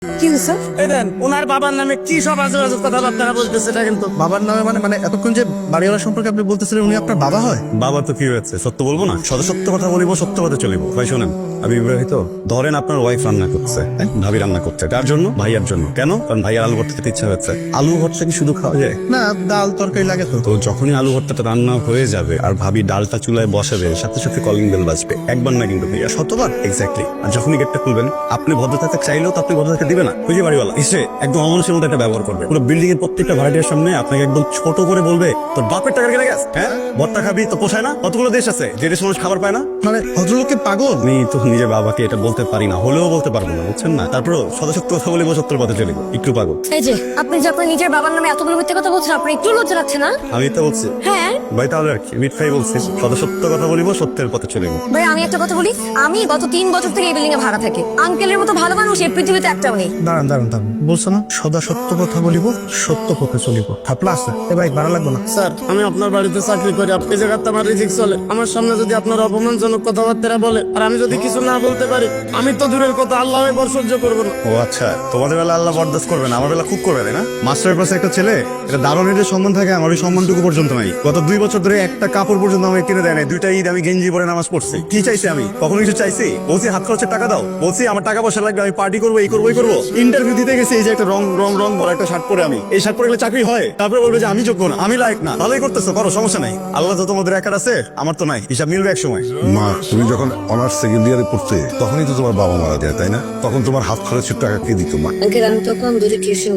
কি হয়েছে? এই দেন ওনার বাবার নামে কি সব আজে বাজে কথাবার্তা বলতেছে, এটা কিন্তু বাবার নামে মানে এতক্ষণ যে বাড়িওয়ালা সম্পর্কে আপনি বলতেছিলেন উনি আপনার বাবা হয়? বাবা তো কি হয়েছে, সত্য বলবো না, সত্য কথা বলিব, সত্য কথা চলিব। ভাই শোনেন, আমি বিবাহিত। ধরেন আপনার ওয়াইফ রান্না করছে, ভাবি রান্না করছে, কার জন্য? ভাইয়ার জন্য। কেন? কারণ ভাইয়ার আলু ভর্তা খেতে ইচ্ছা হচ্ছে। আলু ভর্তা কি শুধু খাওয়া যায়? না, ডাল তরকারি লাগে তো। তো যখনই আলু ভর্তাটা রান্না হয়ে যাবে আর ভাবি ডালটা চুলায় বসাবে, সাথে সাথে কলিং বেল বাজবে। একবার না কিন্তু ভাইয়া, শতবার। এক্স্যাক্টলি। আর যখনই গেটটা খুলবেন, আপনি ভদ্রতাকে চাইলেও তো আপনি ভদ্রতাকে দিবে না। ওই যে বাড়িওয়ালা এসে একদম অমানুষের মতো একটা ব্যবহার করবে, পুরো বিল্ডিং এর প্রত্যেকটা ভাড়াটিয়ার সামনে আপনাকে একদম ছোট করে বলবে, তোর বাপের টাকা কেটে গেছে, হ্যাঁ ভর্তা খাবি তো পোষায় না? কতগুলো দেশ আছে যে দেশ মানুষ খাবার পায় না। মানে ভদ্রলোককে পাগল। আমি তো নিজের বাবাকে এটা বলতে পারি না, হলেও বলতে পারবো না, বুঝছেন না? তারপরও সত্য কথা বলিব, সত্যের পথে চলিব। একটু পাগল। এই যে আপনি যে আপনার নিজের বাবার নামে এতগুলো মিথ্যে কথা বলছেন, আপনি একটু লজ্জা লাগছে না? আমি তো বলছি হ্যাঁ ভাই, তাহলে আর কি, মিথ্যাই বলছি। সত্য কথা বলিব, সত্যের পথে চলিব। ভাই, আমি একটা কথা বলি, আমি গত 3 বছর থেকে এই বিল্ডিং এ ভাড়া থাকি। আঙ্কেলের মতো ভালো মানুষ এই পৃথিবীতে একটাও নেই। দাঁড়ান দাঁড়ান দাঁড়ান, বলছো না সদা সত্য কথা বলিব, সত্য পথে চলিব। থাপলা আছে এ ভাই, ভাড়া লাগবে না। স্যার আমি আপনার বাড়িতে চাকরি করি, আপনি জায়গাতে আমার রিজিক চলে। আমার সামনে যদি আপনার অপমানজনক কথাবার্তা বলে আর আমি যদি কিছু না বলতে পারি, আমি তো দূরের কথা আল্লাহ এবার সহ্য করবো না। ও আচ্ছা, তোমাদের বেলা আল্লাহ বরদাস্ত করবে না, আমার বেলা খুব করবে, তাই না? মাস্টারের পাশে একটা ছেলে, এটা দারুণ এর সম্মান থাকে, আমার ওই সম্মানটুকু পর্যন্ত নাই। গত 2 বছর ধরে একটা কাপড় পর্যন্ত আমাকে কিনে দেয় নাই। 2টা ঈদ আমি গেঞ্জি পরে নামাজ পড়ছি। কি চাইছি আমি? কখনো কিছু চাইছি? বলছি হাত খরচের টাকা দাও, বলছি আমার টাকা পয়সা লাগবে, আমি পার্টি করবো, এই করবো এই করবো। ইন্টারভিউ দিতে গেছি, এই যে একটা রং রং রং বড় একটা শার্ট পরে, আমি এই শার্ট পরে গেলে চাকরি হয়? তারপরে বলবে যে আমি যোগ্য না, আমি লায়ক না। ভালোই করতেছো, করো, সমস্যা নাই। আল্লাহ তো তোমাদের একার আছে, আমার তো নাই। হিসাব মিলবে এক সময়। মা, তুমি যখন অনার্স সেকেন্ড ইয়ারে পড়তে তখনই তো তোমার বাবা মারা যায়, তাই না? তখন তোমার হাত খরচের টাকা কে দিত মা? আঙ্কেল, আমি তখন দুটো টিউশন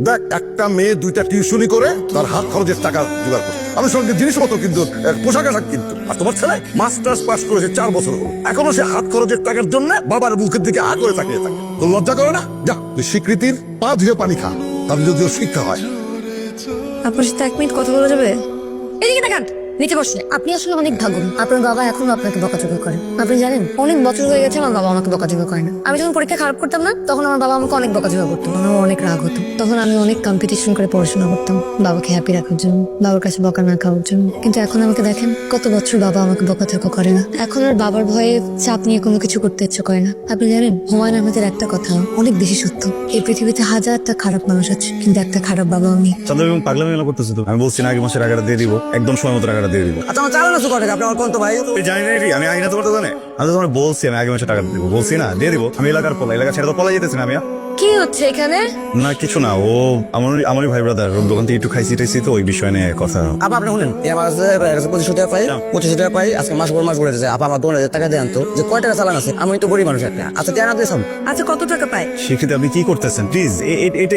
দেখ, একটা মেয়ে 2টা টিউশনি করে তার হাত খরচের টাকা জোগাড় করে, আমি সঙ্গে জিনিসপত্র কিন্তু পোশাক আশাক কিন্তু। আর তোমার ছেলে মাস্টার্স পাস করেছে 4 বছর হলো, এখনো সে হাত খরচের টাকার জন্য বাবার মুখের দিকে আ করে তাকিয়ে থাকে। তোর লজ্জা করে না? যা, তুই স্বীকৃতির পা ধুয়ে পানি খা, তাহলে যদিও শিক্ষা হয়। আপনার সাথে 1 মিনিট কথা বলা যাবে? এদিকে দেখান, নিচে বসে। আপনি আসলে অনেক ভাগ্যবান, আপনার বাবা এখনো আপনাকে বকাঝকা করে। আপনি জানেন, অনেক বছর হয়ে গেছে আমার বাবা আমাকে বকাঝকা করে না। আমি যখন পরীক্ষা খারাপ করতাম না, তখন আমার বাবা আমাকে অনেক বকাঝকা করতো, আমার অনেক রাগ হতো। তখন আমি অনেক কম্পিটিশন করে পড়াশোনা করতাম বাবাকে হ্যাপি রাখার জন্য, বাবার কাছে বকা না খাওয়ার জন্য। কিন্তু এখন আমাকে দেখেন, কত বছর বাবা আমাকে বকাঝকা করে না। এখন আর বাবার ভয়ে চাপ নিয়ে কোনো কিছু করতে ইচ্ছে করে না। আপনি জানেন, হুমায়ুন আহমেদের একটা কথা অনেক বেশি সত্য, এই পৃথিবীতে হাজারটা খারাপ মানুষ আছে, কিন্তু একটা খারাপ বাবাও নেই। চন্দ্র এবং পাগলামি মেলা করতেছে তো। আমি বলছি না আগে মাসে টাকাটা দিয়ে দিব, একদম সময় মতো টাকাটা দিয়ে দিব। আচ্ছা আমার চালানো করে আপনি আমার কোন তো ভাই তুই জানি না রে, আমি আইনা তোমার তো জানে। আমি তো তোমার বলছি আমি আগে মাসে টাকা দিব, বলছি না দিয়ে দিব। আমি এলাকার পোলা, এলাকা ছেড়ে তো পলাই যেতেছি না আমি। কি হচ্ছে এখানে? না কিছু না, ও আমারই ভাই ব্রাদার, ওর দোকান থেকে একটু খাইছি টাইছি তো, ওই বিষয় নিয়ে কথা। আপা আপনি শুনেন, আমার কাছে 2500 টাকা পাই, 2500 টাকা পাই, আজকে মাস পর মাস ঘুরে যাচ্ছে। আপা আমার 2000 টাকা দেন তো, যে কয় টাকা চালান আছে, আমি তো গরিব মানুষ একটা। আচ্ছা টাকা দিয়েছেন? আচ্ছা, কত টাকা পায়? সেক্ষেত্রে আপনি কি করতেছেন? প্লিজ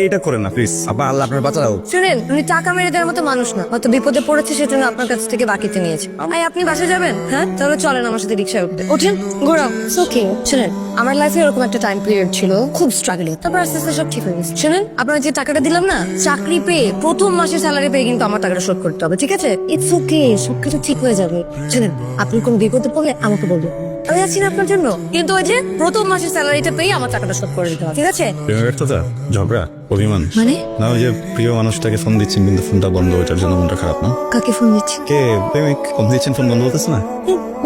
এটা করেন না প্লিজ। আপা আল্লাহ আপনার বাঁচাও। শুনেন, উনি টাকা মেরে দেওয়ার মতো মানুষ না, হয়তো বিপদে পড়েছে সেজন্য আপনার কাছ থেকে বাকিতে নিয়েছে। আপনি বাসে যাবেন? হ্যাঁ, তাহলে চলেন আমার সাথে রিক্সায় উঠতে। ওঠেন, ঘোরাও। ওকে। শুনেন, আমার লাইফে এরকম একটা টাইম পিরিয়ড ছিল, খুব স্ট্রাগল। তারপর আস্তে আস্তে সব ঠিক হয়ে গেছে। শুনেন, আপনার যে টাকাটা দিলাম না, চাকরি পেয়ে প্রথম মাসের স্যালারি পেয়ে কিন্তু আমার টাকাটা শোধ করতে হবে, ঠিক আছে? ইটস ওকে, সবকিছু ঠিক হয়ে যাবে। শুনেন, আপনি কোন বিপদে পড়লে আমাকে বলবেন, আমি আছি না আপনার জন্য। কিন্তু ওই যে প্রথম মাসের স্যালারিটা পেয়ে আমার টাকাটা শোধ করে দিতে হবে, ঠিক আছে? প্রেমের ব্যর্থতা, ঝগড়া, অভিমান মানে? না, ওই যে প্রিয় মানুষটাকে ফোন দিচ্ছেন কিন্তু ফোনটা বন্ধ, ওইটার জন্য মনটা খারাপ না? কাকে ফোন দিচ্ছি? কে প্রেমিক? ফোন দিচ্ছেন, ফোন বন্ধ হতেছে না?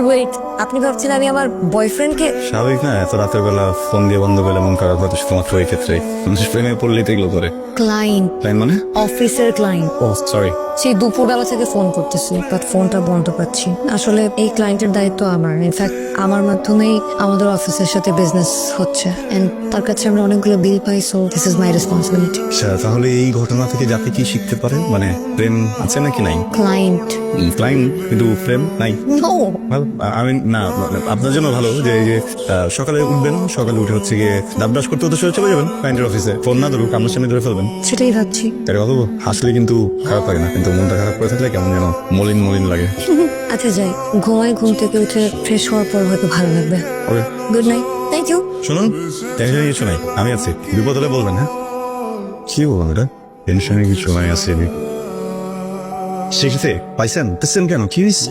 ওয়েট, আপনি ভাবছেন আমি আমার বয়ফ্রেন্ডকে? স্বাভাবিক না, এত রাতের বেলা ফোন দিয়ে বন্ধ করলে মন খারাপ হয়তো শুধুমাত্র এই ক্ষেত্রে। মানুষ প্রেমে পড়লেই তো এগুলো করে। ক্লায়েন্ট, তাই মানে? অফিসের ক্লায়েন্ট। ও সরি। সেই দুপুরবেলা থেকে ফোন করতেছি, বাট ফোনটা বন্ধ পাচ্ছি। আসলে এই ক্লায়েন্টের দায়িত্ব আমার, ইনফ্যাক্ট আমার মাধ্যমেই আমাদের অফিসের সাথে বিজনেস হচ্ছে, এন্ড তার কাছে আমরা অনেকগুলো বিল পাই, so this is my responsibility. আচ্ছা, তাহলে এই ঘটনা থেকে যাতে কি শিখতে পারে? মানে প্রেম আছে নাকি নাই? ক্লায়েন্ট, ক্লাইন্ট কিন্তু প্রেম নাই। নো। আমি না, আপনার জন্য ভালো যে এই যে সকালে উঠবেন, সকালে উঠে হচ্ছে গিয়ে দাঁত ব্রাশ করতে হতে চলে যাবেন ক্লায়েন্টের অফিসে, ফোন না ধরুক, আপনার সামনে ধরে ফেলবেন। সেটাই ভাবছি। এটা কথা হাসলে কিন্তু খারাপ লাগে না, কিন্তু মনটা খারাপ করে থাকলে কেমন যেন মলিন মলিন লাগে। আচ্ছা যাই, ঘুমাই, ঘুম থেকে উঠে ফ্রেশ হওয়ার পর হয়তো ভালো লাগবে। Okay, good night. Thank you. শুনুন, টেনশনে কিছু নাই, আমি আছি, বিপদ হলে বলবেন। হ্যাঁ, কি বলবেন এটা? টেনশনে কিছু নাই, আছে। শিখতে পাইছেন কেন? কি হয়েছে?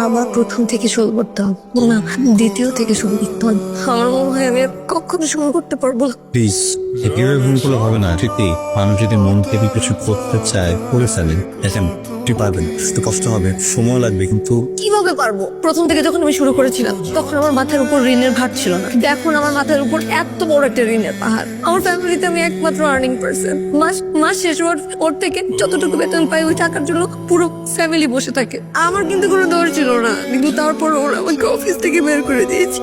আবার প্রথম থেকে শুরু করতে হবে না, দ্বিতীয় থেকে শুরু করতে হবে। আমার মনে হয় আমি আর কখনো শুরু করতে পারবো না। প্লিজ, এভাবে ভুল করলে হবে না। সত্যি মানুষ যদি মন থেকে কিছু করতে চায় করে ফেলে। দেখেন, আপনি পারবেন, একটু কষ্ট হবে, সময় লাগবে, কিন্তু কিভাবে পারবো? প্রথম থেকে যখন আমি শুরু করেছিলাম তখন আমার মাথার উপর ঋণের ভার ছিল না, কিন্তু এখন আমার মাথার উপর এত বড় একটা ঋণের পাহাড়। আমার ফ্যামিলিতে আমি একমাত্র আর্নিং পার্সন। মাস শেষ ওর থেকে যতটুকু বেতন পাই ওই টাকার জন্য পুরো ফ্যামিলি বসে থাকে। আমার কিন্তু কোনো দোষ ছিল না, কিন্তু তারপর ওরা আমাকে অফিস থেকে বের করে দিয়েছে।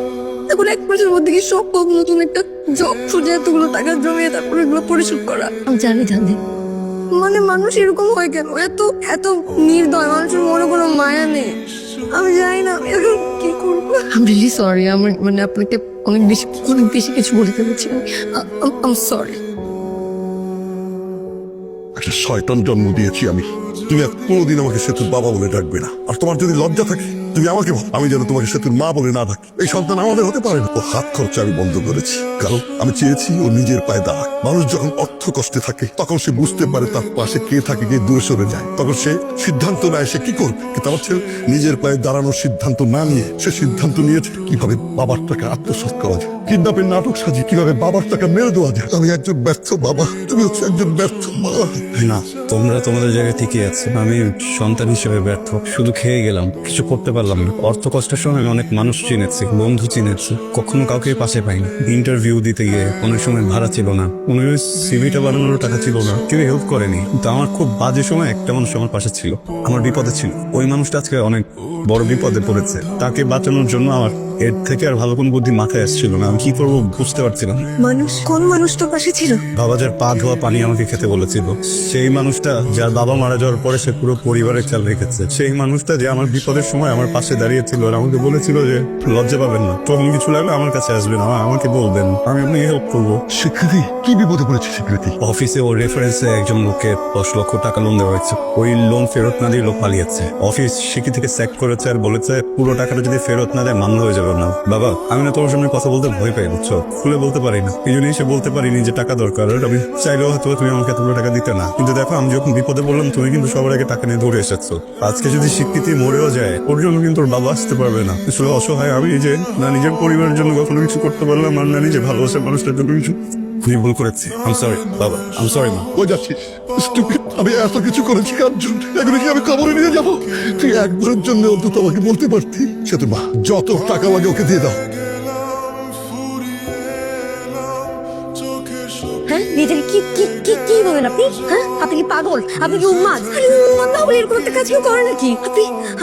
এখন এক মাসের মধ্যে কি সম্ভব নতুন একটা জব খুঁজে এতগুলো টাকা জমিয়ে তারপর এগুলো পরিশোধ করা? আমি জানি মানে মানুষ এরকম হয় কেন? এত এত নির্দয়, মানুষের মনে কোনো মায়া নেই। আমি জানি না আমি এখন কি করবো। আই রিয়েলি সরি, আমার মানে আপনাকে অনেক বেশি কিছু বলে ফেলেছি। I sorry. একটা শয়তান জন্ম দিয়েছি আমি। তুমি আর কোনোদিন আমাকে সেতুর বাবা বলে ডাকবে না। আর তোমার যদি লজ্জা থাকে তুমি আমাকে বলো, আমি যেন তোমাকে সেতুর মা বলে না ডাকি। এই সন্তান আমাদের হতে পারে না। ও হাত খরচা আমি বন্ধ করেছি, কারণ আমি চেয়েছি ও নিজের পায়ে দাঁড়াক। মানুষ যখন অর্থ কষ্টে থাকে তখন সে বুঝতে পারে তার পাশে কে থাকে, কে দূরে সরে যায়, তখন সে সিদ্ধান্ত নেয় সে কি করবে। কিন্তু আমার ছেলে নিজের পায়ে দাঁড়ানোর সিদ্ধান্ত না নিয়ে সে সিদ্ধান্ত নিয়েছে কিভাবে বাবার টাকা আত্মসাৎ করা যায়, কিডন্যাপের নাটক সাজিয়ে কিভাবে বাবার টাকা মেরে দেওয়া যায়। আমি একজন ব্যর্থ বাবা, তুমি হচ্ছে একজন ব্যর্থ মা। না, তোমরা তোমাদের জায়গায় ঠিকই আছে, আমি সন্তান হিসেবে ব্যর্থ, শুধু খেয়ে গেলাম, কিছু করতে পারলাম না। অর্থ কষ্টের সময় আমি অনেক মানুষ চিনেছি, বন্ধু চিনেছি, কখনো কাউকে পাশে পাইনি। ইন্টারভিউ দিতে গিয়ে অনেক সময় ভাড়া ছিল না, কোনো সিভিটা বানানোর টাকা ছিল না, কেউ হেল্প করেনি। কিন্তু আমার খুব বাজে সময় একটা মানুষ আমার পাশে ছিল, আমার বিপদে ছিল। ওই মানুষটা আজকে অনেক বড় বিপদে পড়েছে, তাকে বাঁচানোর জন্য আমার এর থেকে আর ভালো কোনো বুদ্ধি মাথায় আসছিল না। আমি কি করবো বুঝতে পারছিলাম। কোন মানুষ তো পাশে ছিল? বাবা যার পা ধোয়া পানি আমাকে খেতে বলেছিল, সেই মানুষটা যার বাবা মারা যাওয়ার পরে সে পুরো পরিবারের খেয়াল রেখেছে, সেই মানুষটা যে আমার বিপদের সময় আমার পাশে দাঁড়িয়েছিল আর আমাকে বলেছিল যে লজ্জা পাবেন না, তখন কিছু লাগলে আমার কাছে আসবেন, আমাকে বলবেন, আমি আপনাকে হেল্প করবো। স্বীকৃতি কি বিপদে পড়েছে স্বীকৃতি? অফিসে ওর রেফারেন্সে একজন লোককে 10 লক্ষ টাকা লোন দেওয়া হয়েছে, ওই লোন ফেরত না দিয়ে লোক পালিয়েছে। অফিস স্বীকৃতিকে স্যাক করেছে আর বলেছে পুরো টাকাটা যদি ফেরত না দেয় মামলা হয়ে যাবে না। বাবা, আমি না তোমার সামনে কথা বলতে ভয় পাই, বুঝছো, খুলে বলতে পারি না, এই জন্যই সে বলতে পারিনি যে টাকা দরকার। আর আমি চাইলেও হয়তো তুমি আমাকে এতগুলো টাকা দিতে না, কিন্তু দেখো আমি যখন বিপদে বললাম তুমি কিন্তু সবার আগে টাকা নিয়ে দৌড়ে এসেছো। আজকে যদি স্বীকৃতি মরেও যায় ওর জন্য কিন্তু ওর বাবা আসতে পারবে না। আসলে অসহায় আমি, যে না নিজের পরিবারের জন্য কখনো কিছু করতে পারলাম আর না নিজে ভালোবাসার মানুষটার জন্য কিছু। আমি ভুল করেছি, আই এম সরি বাবা, আই এম সরি মা। কই যাচ্ছিস? Stupid! আমি এত কিছু করেছি কার জন্য? এগুলো কি আমি কবরে নিয়ে যাবো? তুই একবারের জন্য অন্তত আমাকে বলতে পারতি সে তো মা, যত টাকা লাগে ওকে দিয়ে দাও। হ্যাঁ, নিজেকে কি কি কি কি বলেন আপনি? হ্যাঁ, আপনি কি পাগল? আপনি কি উন্মাদ? আরে উন্মাদ না হলে এরকম একটা কাজ কেউ করে নাকি?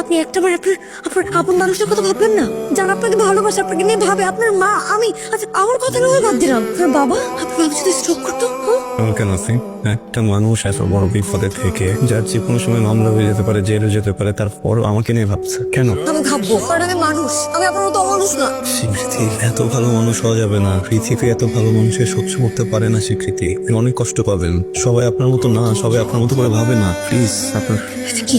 আপনি একটাবার আপনার আপন মানুষের কথা ভাববেন না, যারা আপনাকে ভালোবাসে, আপনাকে নিয়ে ভাবে, আপনার মা, আমি। আচ্ছা, আমার কথা নয় বাদ দিলাম, আপনার বাবা, আপনার বাবা যদি স্ট্রোক করতো, আমার কেন আছে? একটা মানুষ এত বড় বিপদে থেকে যার যে কোনো সময় মামলা হয়ে যেতে পারে, জেলে যেতে পারে, তারপরও আমাকে নিয়ে ভাবছে কেন? আমি ভাববো কারণ আমি মানুষ, আমি আপনার মতো অমানুষ না। স্বীকৃতি, এত ভালো মানুষ হওয়া যাবে না, পৃথিবী এত ভালো মানুষের সহ্য করতে পারে না। স্বীকৃতি, আপনি অনেক কষ্ট পাবেন, সবাই আপনার মতো না, সবাই আপনার মতো করে ভাবে না, প্লিজ। আপনার এটা কি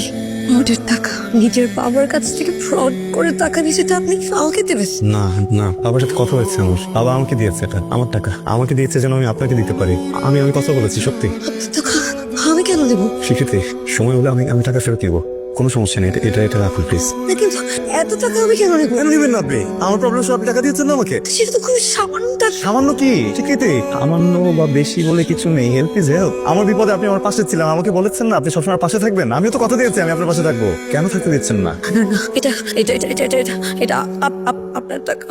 মোটের টাকা? নিজের বাবার কাছ থেকে ফ্রড করে টাকা নিয়েছে, তা আপনি আমাকে দেবেন? না না, বাবার সাথে কথা হয়েছে আমার, বাবা আমাকে দিয়েছে, এটা আমার টাকা, আমাকে দিয়েছে যেন আমি আপনাকে দিতে পারি। আমি কথা বলেছি সত্যি। টাকা আমি কেন দেবো? স্বীকৃতি, সময় হলে আমি টাকা ফেরত দিব, কোনো সমস্যা নেই, এটা রাখুন প্লিজ। না, কিন্তু এত টাকা আমি কেন নেবো? কেন নেবেন না আপনি? আমার প্রবলেম সব আপনি টাকা দিয়েছেন না আমাকে। সেটা তো খুবই সামান্য টাকা। সামান্য কি স্বীকৃতি? সামান্য বা বেশি বলে কিছু নেই, হেল্প ইজ হেল্প। আমার বিপদে আপনি আমার পাশে ছিলেন, আমাকে বলেছেন না আপনি সবসময় পাশে থাকবেন, আমিও তো কথা দিয়েছি আমি আপনার পাশে থাকবো, কেন থাকতে দিচ্ছেন না? না না, এটা এটা এটা এটা এটা এটা এটা আপনার টাকা।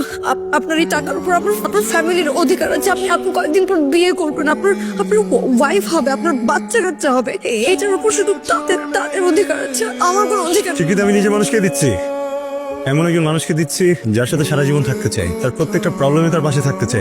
আপনার এই টাকার উপর আপনার ফ্যামিলির অধিকার আছে। আপনি কয়েকদিন পর বিয়ে করবেন, আপনার ওয়াইফ হবে, আপনার বাচ্চা কাচ্চা হবে, এটার উপর শুধু তাদের অধিকার আছে, আমার কোনো অধিকার। স্বীকৃতি, আমি নিজে মানুষকে দিচ্ছি, এমন একজন মানুষকে দিচ্ছি যার সাথে সারা জীবন থাকতে চাই, তার প্রত্যেকটা প্রবলেমে তার পাশে থাকতে চাই।